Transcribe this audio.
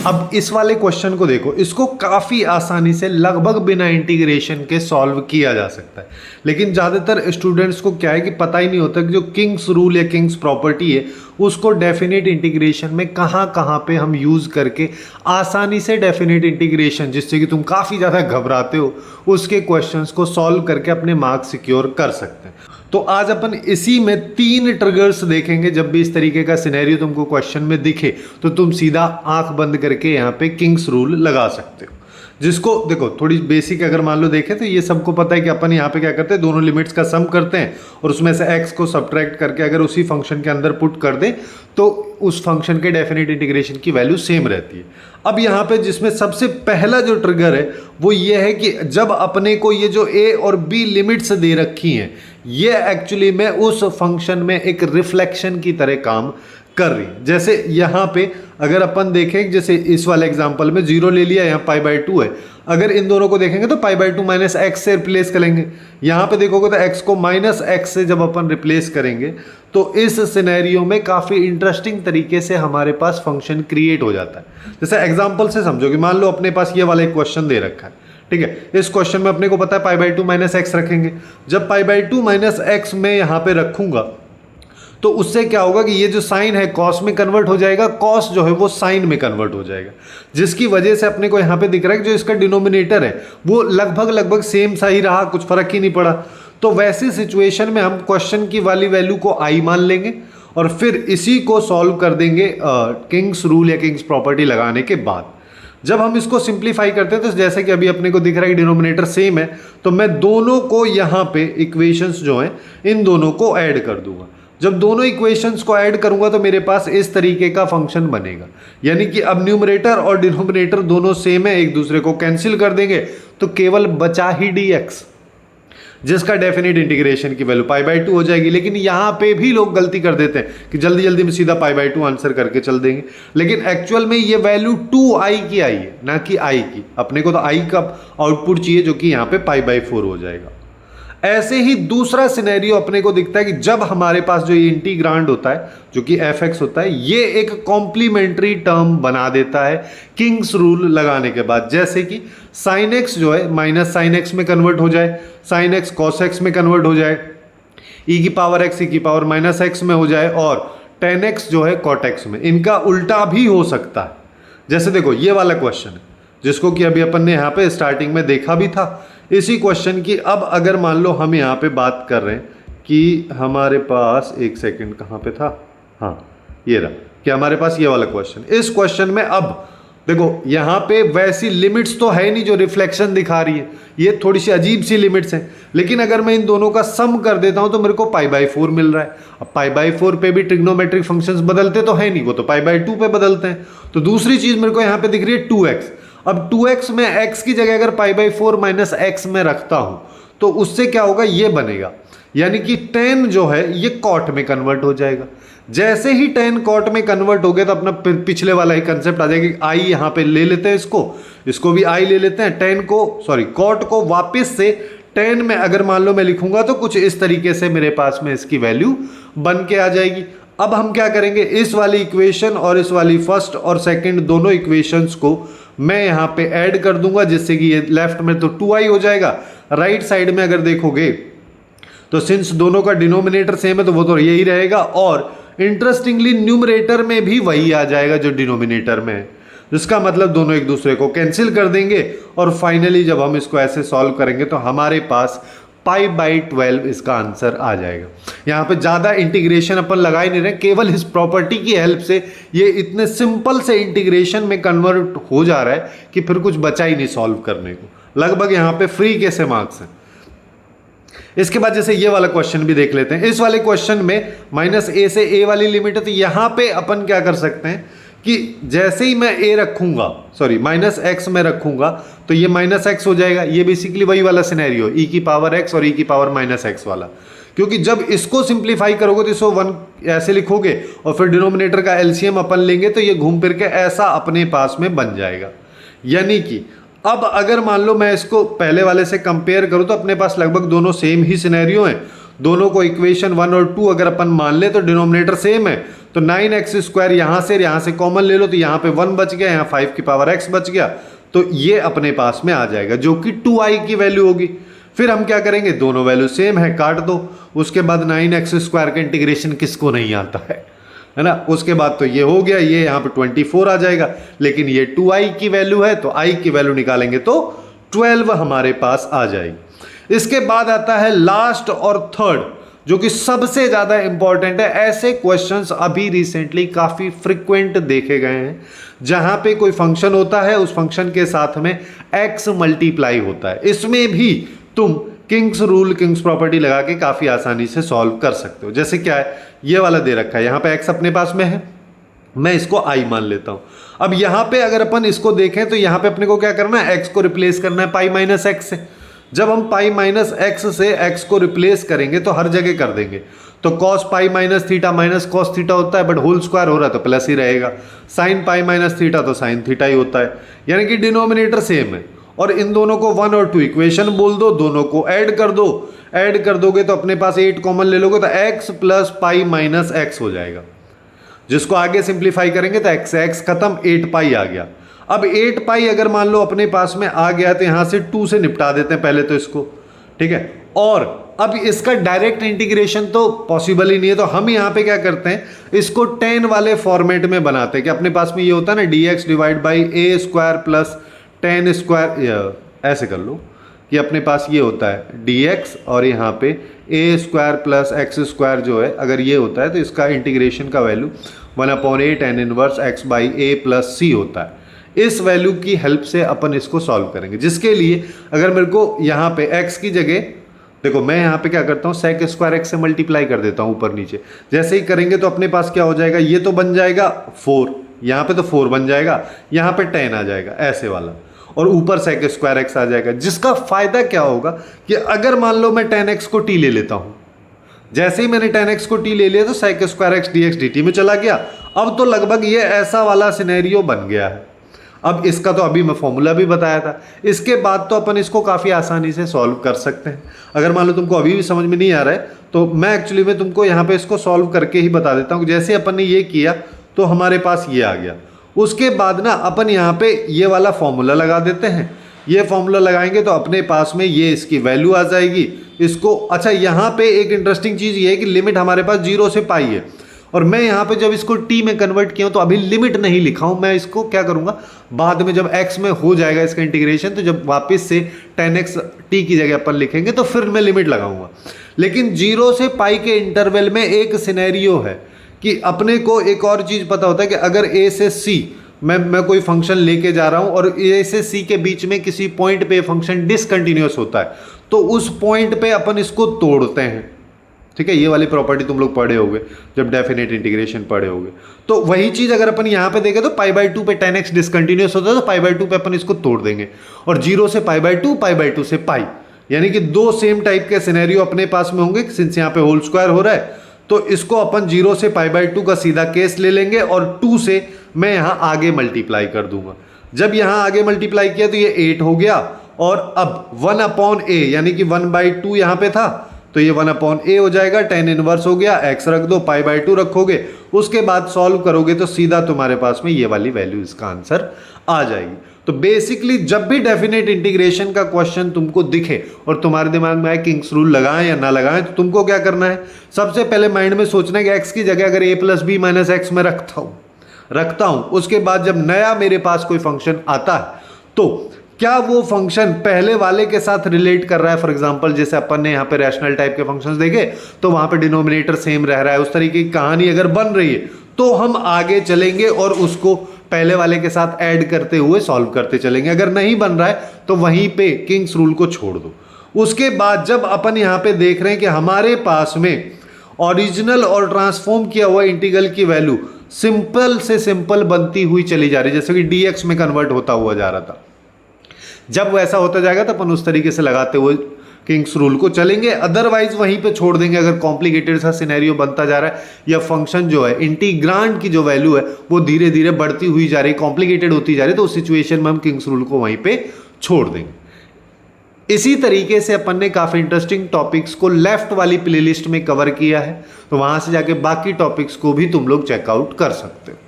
अब इस वाले क्वेश्चन को देखो, इसको काफ़ी आसानी से लगभग बिना इंटीग्रेशन के सॉल्व किया जा सकता है, लेकिन ज़्यादातर स्टूडेंट्स को क्या है कि पता ही नहीं होता कि जो किंग्स रूल या किंग्स प्रॉपर्टी है उसको डेफिनेट इंटीग्रेशन में कहाँ कहाँ पे हम यूज़ करके आसानी से डेफिनेट इंटीग्रेशन, जिससे कि तुम काफ़ी ज़्यादा घबराते हो, उसके क्वेश्चंस को सॉल्व करके अपने मार्क्स सिक्योर कर सकते हैं। तो आज अपन इसी में 3 ट्रिगर्स देखेंगे। जब भी इस तरीके का सिनेरियो तुमको क्वेश्चन में दिखे तो तुम सीधा आंख बंद करके यहाँ पे किंग्स रूल लगा सकते हो। जिसको देखो थोड़ी बेसिक अगर मान लो देखें तो ये सबको पता है कि अपन यहाँ पे क्या करते हैं, दोनों लिमिट्स का सम करते हैं और उसमें से x को सब्ट्रैक्ट करके अगर उसी फंक्शन के अंदर पुट कर दे तो उस फंक्शन के डेफिनेट इंटीग्रेशन की वैल्यू सेम रहती है। अब यहाँ पे जिसमें सबसे पहला जो ट्रिगर है वो ये है कि जब अपने को ये जो a और b लिमिट्स दे रखी हैं, ये एक्चुअली में उस फंक्शन में एक रिफ्लेक्शन की तरह काम कर रही। जैसे यहाँ पे अगर अपन देखें, जैसे इस वाले एग्जांपल में 0 ले लिया, यहाँ π/2 है, अगर इन दोनों को देखेंगे तो π/2 माइनस एक्स से रिप्लेस करेंगे। यहाँ पे देखोगे तो x को माइनस एक्स से जब अपन रिप्लेस करेंगे तो इस सिनेरियो में काफ़ी इंटरेस्टिंग तरीके से हमारे पास फंक्शन क्रिएट हो जाता है। जैसे एग्जाम्पल से समझो कि मान लो अपने पास ये वाला एक क्वेश्चन दे रखा है, ठीक है। इस क्वेश्चन में अपने को पता है π/2 माइनस एक्स रखेंगे। जब π/2 माइनस एक्स में यहाँ पे रखूंगा तो उससे क्या होगा कि ये जो साइन है कॉस में कन्वर्ट हो जाएगा, कॉस जो है वो साइन में कन्वर्ट हो जाएगा, जिसकी वजह से अपने को यहाँ पे दिख रहा है कि जो इसका डिनोमिनेटर है वो लगभग सेम सा ही रहा, कुछ फर्क ही नहीं पड़ा। तो वैसी सिचुएशन में हम क्वेश्चन की वाली वैल्यू को आई मान लेंगे और फिर इसी को सॉल्व कर देंगे किंग्स रूल या किंग्स प्रॉपर्टी लगाने के बाद। जब हम इसको सिंप्लीफाई करते हैं तो जैसे कि अभी अपने को दिख रहा है कि डिनोमिनेटर सेम है, तो मैं दोनों को यहाँ पे इक्वेशंस जो हैं इन दोनों को ऐड कर दूंगा। जब दोनों इक्वेशंस को ऐड करूंगा तो मेरे पास इस तरीके का फंक्शन बनेगा, यानी कि अब न्यूमरेटर और डिनोमिनेटर दोनों सेम है, एक दूसरे को कैंसिल कर देंगे तो केवल बचा ही dx, जिसका डेफिनेट इंटीग्रेशन की वैल्यू π/2 हो जाएगी। लेकिन यहाँ पे भी लोग गलती कर देते हैं कि जल्दी जल्दी में सीधा π/2 आंसर करके चल देंगे, लेकिन एक्चुअल में ये वैल्यू 2i की आई है, ना कि i की। अपने को तो i का आउटपुट चाहिए जो कि यहाँ पे π/4 हो जाएगा। ऐसे ही दूसरा सिनेरियो अपने को दिखता है कि जब हमारे पास जो ये इंटीग्रांड होता है जो कि fx होता है, ये एक कॉम्प्लीमेंट्री टर्म बना देता है किंग्स रूल लगाने के बाद। जैसे कि साइन एक्स जो है माइनस साइन एक्स में कन्वर्ट हो जाए, साइन एक्स कॉस एक्स में कन्वर्ट हो जाए, e की पावर x e की पावर माइनस एक्स में हो जाए, और टेन एक्स जो है कॉट एक्स में। इनका उल्टा भी हो सकता है। जैसे देखो ये वाला क्वेश्चन है जिसको कि अभी अपन ने यहाँ पे स्टार्टिंग में देखा भी था, इसी क्वेश्चन की। अब अगर मान लो हम यहाँ पे बात कर रहे हैं कि हमारे पास, एक सेकंड कहाँ पे था, हाँ ये रहा, कि हमारे पास ये वाला क्वेश्चन। इस क्वेश्चन में अब देखो यहाँ पे वैसी लिमिट्स तो है नहीं जो रिफ्लेक्शन दिखा रही है, ये थोड़ी सी अजीब सी लिमिट्स हैं। लेकिन अगर मैं इन दोनों का सम कर देता हूँ तो मेरे को π/4 मिल रहा है। अब π/4 पे भी ट्रिग्नोमेट्रिक फंक्शंस बदलते तो है नहीं, वो तो π/2 पे बदलते हैं। तो दूसरी चीज मेरे को यहाँ पे दिख रही है 2x। अब 2x में x की जगह अगर π/4 माइनस एक्स में रखता हूं तो उससे क्या होगा, ये बनेगा, यानी कि tan जो है ये कॉट में कन्वर्ट हो जाएगा। जैसे ही tan कॉट में कन्वर्ट हो गया तो अपना पिछले वाला ही कंसेप्ट आ जाएगा। i यहाँ पे ले लेते हैं, इसको भी i ले लेते हैं, कॉट को वापस से tan में अगर मान लो मैं लिखूंगा तो कुछ इस तरीके से मेरे पास में इसकी वैल्यू बन के आ जाएगी। अब हम क्या करेंगे, इस वाली इक्वेशन और इस वाली फर्स्ट और सेकंड दोनों इक्वेशंस को मैं यहाँ पे ऐड कर दूंगा, जिससे कि ये लेफ्ट में तो 2i हो जाएगा, राइट साइड में अगर देखोगे तो सिंस दोनों का डिनोमिनेटर सेम है तो वो तो यही रहेगा, और इंटरेस्टिंगली न्यूमरेटर में भी वही आ जाएगा जो डिनोमिनेटर में है, जिसका मतलब दोनों एक दूसरे को कैंसिल कर देंगे। और फाइनली जब हम इसको ऐसे सॉल्व करेंगे तो हमारे पास π/12 इसका आंसर आ जाएगा। यहाँ पे ज़्यादा इंटीग्रेशन अपन लगा ही नहीं रहे, केवल इस प्रॉपर्टी की हेल्प से ये इतने सिंपल से इंटीग्रेशन में कन्वर्ट हो जा रहा है कि फिर कुछ बचा ही नहीं सॉल्व करने को। लगभग यहाँ पे फ्री के से मार्क्स हैं। इसके बाद जैसे ये वाला क्वेश्चन भी देख लेते हैं। इस वाले क्वेश्चन में -a से a वाली लिमिट है, तो यहाँ पे अपन क्या कर सकते हैं कि जैसे ही मैं a रखूंगा, सॉरी -x में रखूंगा तो ये -x हो जाएगा। ये बेसिकली वही वाला सिनेरियो, e की पावर x और e की पावर -x वाला, क्योंकि जब इसको सिंप्लीफाई करोगे तो इसको 1 ऐसे लिखोगे और फिर डिनोमिनेटर का एलसीएम अपन लेंगे तो ये घूम फिर के ऐसा अपने पास में बन जाएगा। यानी कि अब अगर मान लो मैं इसको पहले वाले से कंपेयर करूं तो अपने पास लगभग दोनों सेम ही सिनेरियो हैं। दोनों को इक्वेशन 1 और 2 अगर अपन मान ले तो डिनोमिनेटर सेम है, तो 9x² यहाँ से कॉमन ले लो, तो यहाँ पे 1 बच गया, यहाँ 5 की पावर x बच गया, तो ये अपने पास में आ जाएगा जो कि 2i की वैल्यू होगी। फिर हम क्या करेंगे, दोनों वैल्यू सेम है, काट दो। उसके बाद 9x² का इंटीग्रेशन किसको नहीं आता है ना। उसके बाद तो ये हो गया, ये यहाँ पे 24 आ जाएगा, लेकिन ये 2i की वैल्यू है, तो i की वैल्यू निकालेंगे तो 12 हमारे पास आ जाएगी। इसके बाद आता है लास्ट और थर्ड, जो कि सबसे ज्यादा इंपॉर्टेंट है। ऐसे क्वेश्चंस अभी रिसेंटली काफी फ्रिक्वेंट देखे गए हैं, जहां पे कोई फंक्शन होता है, उस फंक्शन के साथ में x मल्टीप्लाई होता है। इसमें भी तुम किंग्स रूल, किंग्स प्रॉपर्टी लगा के काफी आसानी से सॉल्व कर सकते हो। जैसे क्या है, ये वाला दे रखा है, यहाँ पे x अपने पास में है, मैं इसको i मान लेता हूं। अब यहां पे अगर अपन इसको देखें तो यहां पे अपने को क्या करना है, x को रिप्लेस करना है पाई माइनस x से। जब हम पाई माइनस x से x को रिप्लेस करेंगे तो हर जगह कर देंगे, तो cos pi minus theta minus cos theta होता है, बट होल स्क्वायर हो रहा है तो प्लस ही रहेगा। साइन पाई माइनस थीटा तो साइन थीटा ही होता है, यानी कि डिनोमिनेटर सेम है। और इन दोनों को 1 और 2 इक्वेशन बोल दो, दोनों को ऐड कर दो। ऐड कर दोगे तो अपने पास 8 कॉमन ले लोगे तो x plus pi minus x हो जाएगा। जिसको आगे सिंप्लीफाई करेंगे तो x खत्म, 8 पाई आ गया। अब 8 पाई अगर मान लो अपने पास में आ गया तो यहां से 2 से निपटा देते हैं पहले तो इसको, ठीक है। और अब इसका डायरेक्ट इंटीग्रेशन तो पॉसिबल ही नहीं है, तो हम यहां पे क्या करते हैं, इसको tan वाले फॉर्मेट में बनाते हैं कि अपने पास में ये होता है ना dx divide by a square plus tan square, ऐसे कर लो कि अपने पास ये होता है dx और यहाँ पे a square plus x square जो है, अगर ये होता है तो इसका इंटीग्रेशन का value 1/8 tan inverse x by a plus c होता है। इस वैल्यू की हेल्प से अपन इसको सॉल्व करेंगे, जिसके लिए अगर मेरे को यहाँ पे x की जगह, देखो मैं यहाँ पे क्या करता हूँ, sec स्क्वायर x से मल्टीप्लाई कर देता हूँ ऊपर नीचे। जैसे ही करेंगे तो अपने पास क्या हो जाएगा, ये तो बन जाएगा 4, यहाँ पे तो 4 बन जाएगा, यहाँ पे 10 आ जाएगा ऐसे वाला, और ऊपर sec स्क्वायर x आ जाएगा। जिसका फायदा क्या होगा कि अगर मान लो मैं 10x को t ले लेता हूँ, जैसे ही मैंने 10x को t ले लिया तो sec square x dx dt में चला गया। अब तो लगभग ये ऐसा वाला सिनेरियो बन गया है। अब इसका तो अभी मैं फॉर्मूला भी बताया था, इसके बाद तो अपन इसको काफ़ी आसानी से सॉल्व कर सकते हैं। अगर मान लो तुमको अभी भी समझ में नहीं आ रहा है तो मैं एक्चुअली में तुमको यहाँ पे इसको सॉल्व करके ही बता देता हूँ। जैसे अपन ने ये किया तो हमारे पास ये आ गया, उसके बाद ना अपन यहाँ पे ये वाला फॉर्मूला लगा देते हैं। ये फॉर्मूला लगाएंगे तो अपने पास में ये इसकी वैल्यू आ जाएगी। इसको अच्छा, यहाँ पे एक इंटरेस्टिंग चीज़ ये है कि लिमिट हमारे पास 0 से पाई है, और मैं यहाँ पे जब इसको t में कन्वर्ट किया हूँ तो अभी लिमिट नहीं लिखा हूँ। मैं इसको क्या करूँगा, बाद में जब x में हो जाएगा इसका इंटीग्रेशन, तो जब वापस से 10x t की जगह अपन लिखेंगे तो फिर मैं लिमिट लगाऊंगा। लेकिन 0 से पाई के इंटरवल में एक सिनेरियो है कि अपने को एक और चीज़ पता होता है कि अगर a से c मैं कोई फंक्शन लेके जा रहा हूँ और a से c के बीच में किसी पॉइंट पे फंक्शन डिसकंटिन्यूअस होता है, तो उस पॉइंट पे अपन इसको तोड़ते हैं, ठीक है। ये वाली प्रॉपर्टी तुम लोग पढ़े होगे जब डेफिनेट इंटीग्रेशन पढ़े होगे। तो वही चीज़ अगर अपन यहाँ पे देखें तो π/2 पे 10x डिसकंटिन्यूअस होता है, तो π/2 पे अपन इसको तोड़ देंगे, और 0 से π/2 से पाई, यानी कि 2 सेम टाइप के सिनेरियो अपने पास में होंगे। सिंस यहाँ पे होल स्क्वायर हो रहा है तो इसको अपन 0 से π/2 का सीधा केस ले लेंगे, और 2 से मैं यहाँ आगे मल्टीप्लाई कर दूंगा। जब यहाँ आगे मल्टीप्लाई किया तो ये 8 हो गया, और अब 1/a यानी कि 1/2 यहाँ पे था तो ये 1/a हो जाएगा। tan इनवर्स हो गया, x रख दो, π/2 रखोगे, उसके बाद सॉल्व करोगे तो सीधा तुम्हारे पास में ये वाली वैल्यू इसका आंसर आ जाएगी। तो बेसिकली जब भी डेफिनेट इंटीग्रेशन का क्वेश्चन तुमको दिखे और तुम्हारे दिमाग में आए किंग्स रूल लगाएं या ना लगाएं, तो तुमको क्या करना है, सबसे पहले माइंड में सोचना है कि x की जगह अगर a plus b minus x में रखता हूं, उसके बाद जब नया मेरे पास कोई फंक्शन आता है तो क्या वो फंक्शन पहले वाले के साथ रिलेट कर रहा है। फॉर एग्जांपल जैसे अपन ने यहाँ पे रैशनल टाइप के फंक्शंस देखे तो वहां पे डिनोमिनेटर सेम रह रहा है, उस तरीके की कहानी अगर बन रही है तो हम आगे चलेंगे और उसको पहले वाले के साथ ऐड करते हुए सॉल्व करते चलेंगे। अगर नहीं बन रहा है तो वहीं पे किंग्स रूल को छोड़ दो। उसके बाद जब अपन यहाँ पे देख रहे हैं कि हमारे पास में ओरिजिनल और ट्रांसफॉर्म किया हुआ इंटीग्रल की वैल्यू सिंपल से सिंपल बनती हुई चली जा रही है, जैसे कि dx में कन्वर्ट होता हुआ जा रहा था, जब वैसा होता जाएगा तो अपन उस तरीके से लगाते हुए किंग्स रूल को चलेंगे। अदरवाइज वहीं पे छोड़ देंगे अगर कॉम्प्लिकेटेड सा सिनेरियो बनता जा रहा है या फंक्शन जो है इंटीग्रांड की जो वैल्यू है वो धीरे धीरे बढ़ती हुई जा रही है, कॉम्प्लिकेटेड होती जा रही है, तो उस सिचुएशन में हम किंग्स रूल को वहीं पे छोड़ देंगे। इसी तरीके से अपन ने काफ़ी इंटरेस्टिंग टॉपिक्स को लेफ्ट वाली प्लेलिस्ट में कवर किया है, तो वहाँ से जाके बाकी टॉपिक्स को भी तुम लोग चेकआउट कर सकते हो।